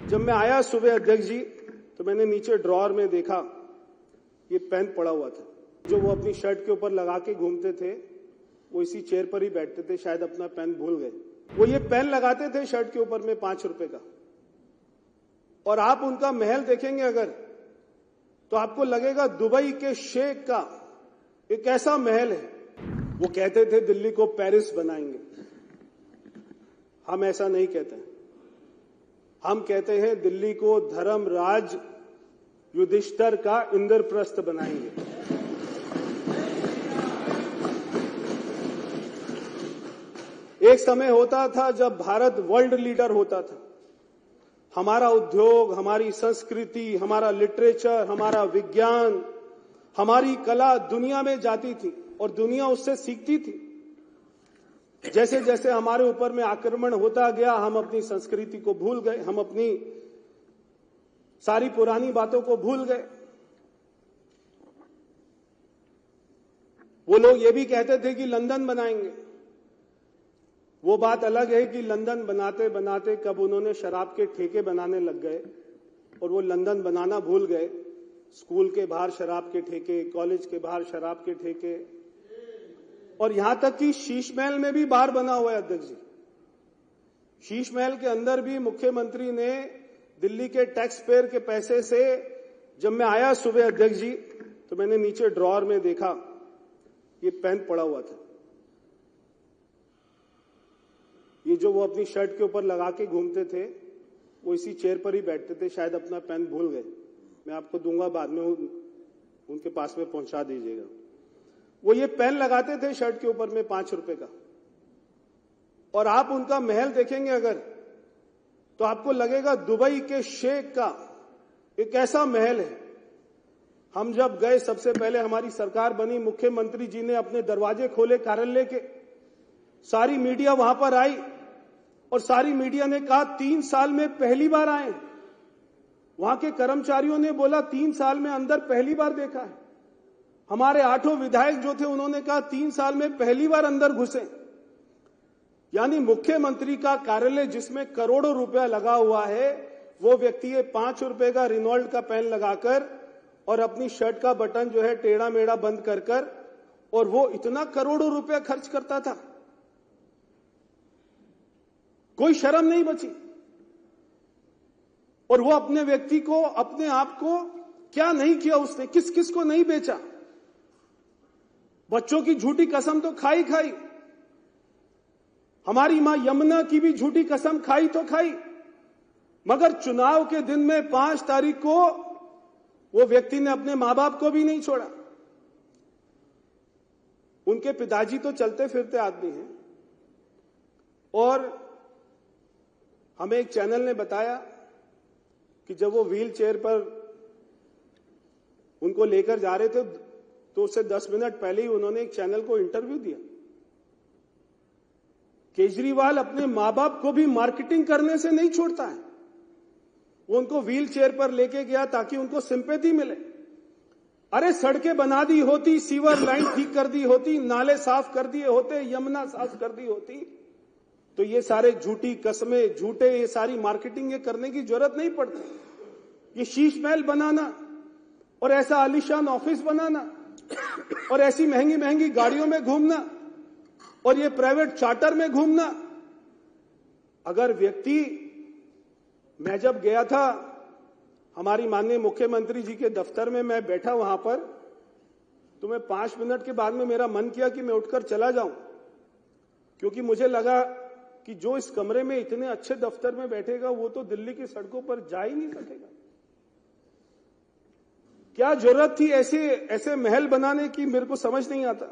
जब मैं आया सुबह अध्यक्ष जी तो मैंने नीचे ड्रॉअर में देखा ये पेन पड़ा हुआ था जो वो अपनी शर्ट के ऊपर लगा के घूमते थे। वो इसी चेयर पर ही बैठते थे, शायद अपना पेन भूल गए। वो ये पेन लगाते थे शर्ट के ऊपर में 5 रुपए का, और आप उनका महल देखेंगे अगर तो आपको लगेगा दुबई के शेख का एक ऐसा महल है। वो कहते थे दिल्ली को पेरिस बनाएंगे। हम ऐसा नहीं कहते, हम कहते हैं दिल्ली को धर्मराज युधिष्ठिर का इंद्रप्रस्थ बनाएंगे। एक समय होता था जब भारत वर्ल्ड लीडर होता था। हमारा उद्योग, हमारी संस्कृति, हमारा लिटरेचर, हमारा विज्ञान, हमारी कला दुनिया में जाती थी और दुनिया उससे सीखती थी। जैसे जैसे हमारे ऊपर में आक्रमण होता गया, हम अपनी संस्कृति को भूल गए, हम अपनी सारी पुरानी बातों को भूल गए। वो लोग ये भी कहते थे कि लंदन बनाएंगे। वो बात अलग है कि लंदन बनाते बनाते कब उन्होंने शराब के ठेके बनाने लग गए और वो लंदन बनाना भूल गए। स्कूल के बाहर शराब के ठेके, कॉलेज के बाहर शराब के ठेके, और यहां तक कि शीश महल में भी बार बना हुआ है अध्यक्ष जी। शीश महल के अंदर भी मुख्यमंत्री ने दिल्ली के टैक्स पेयर के पैसे से, जब मैं आया सुबह अध्यक्ष जी तो मैंने नीचे ड्रॉअर में देखा ये पेन पड़ा हुआ था। ये जो वो अपनी शर्ट के ऊपर लगा के घूमते थे, वो इसी चेयर पर ही बैठते थे, शायद अपना पेन भूल गए। मैं आपको दूंगा, बाद में उनके पास में पहुंचा दीजिएगा। वो ये पेन लगाते थे शर्ट के ऊपर में 5 रुपए का, और आप उनका महल देखेंगे अगर तो आपको लगेगा दुबई के शेख का एक ऐसा महल है। हम जब गए, सबसे पहले हमारी सरकार बनी, मुख्यमंत्री जी ने अपने दरवाजे खोले कार्यालय के, सारी मीडिया वहां पर आई और सारी मीडिया ने कहा 3 साल में पहली बार आए। वहां के कर्मचारियों ने बोला 3 साल में अंदर पहली बार देखा है। हमारे 8 विधायक जो थे उन्होंने कहा 3 साल में पहली बार अंदर घुसे। यानी मुख्यमंत्री का कार्यालय जिसमें करोड़ों रुपया लगा हुआ है, वो व्यक्ति ये 5 रुपए का रिनॉल्ट का पेन लगाकर और अपनी शर्ट का बटन जो है टेढ़ा मेढ़ा बंद कर और वो इतना करोड़ों रुपया खर्च करता था। कोई शर्म नहीं बची। और वो अपने व्यक्ति को, अपने आप को क्या नहीं किया उसने, किस किस को नहीं बेचा। बच्चों की झूठी कसम तो खाई खाई, हमारी मां यमुना की भी झूठी कसम खाई तो खाई, मगर चुनाव के दिन में 5 तारीख को वो व्यक्ति ने अपने मां बाप को भी नहीं छोड़ा। उनके पिताजी तो चलते फिरते आदमी हैं, और हमें एक चैनल ने बताया कि जब वो व्हील चेयर पर उनको लेकर जा रहे थे तो उससे 10 मिनट पहले ही उन्होंने एक चैनल को इंटरव्यू दिया। केजरीवाल अपने मां बाप को भी मार्केटिंग करने से नहीं छोड़ता है। वो उनको व्हील चेयर पर लेके गया ताकि उनको सिंपैथी मिले। अरे सड़कें बना दी होती, सीवर लाइन ठीक कर दी होती, नाले साफ कर दिए होते, यमुना साफ कर दी होती, तो ये सारे झूठी कस्में, झूठे ये सारी मार्केटिंग ये करने की जरूरत नहीं पड़ती। ये शीश महल बनाना और ऐसा आलीशान ऑफिस बनाना और ऐसी महंगी महंगी गाड़ियों में घूमना और ये प्राइवेट चार्टर में घूमना। अगर व्यक्ति, मैं जब गया था हमारी माननीय मुख्यमंत्री जी के दफ्तर में, मैं बैठा वहां पर, तो मैं 5 मिनट के बाद में मेरा मन किया कि मैं उठकर चला जाऊं, क्योंकि मुझे लगा कि जो इस कमरे में इतने अच्छे दफ्तर में बैठेगा वो तो दिल्ली की सड़कों पर जा ही नहीं सकेगा। क्या जरूरत थी ऐसे महल बनाने की, मेरे को समझ नहीं आता।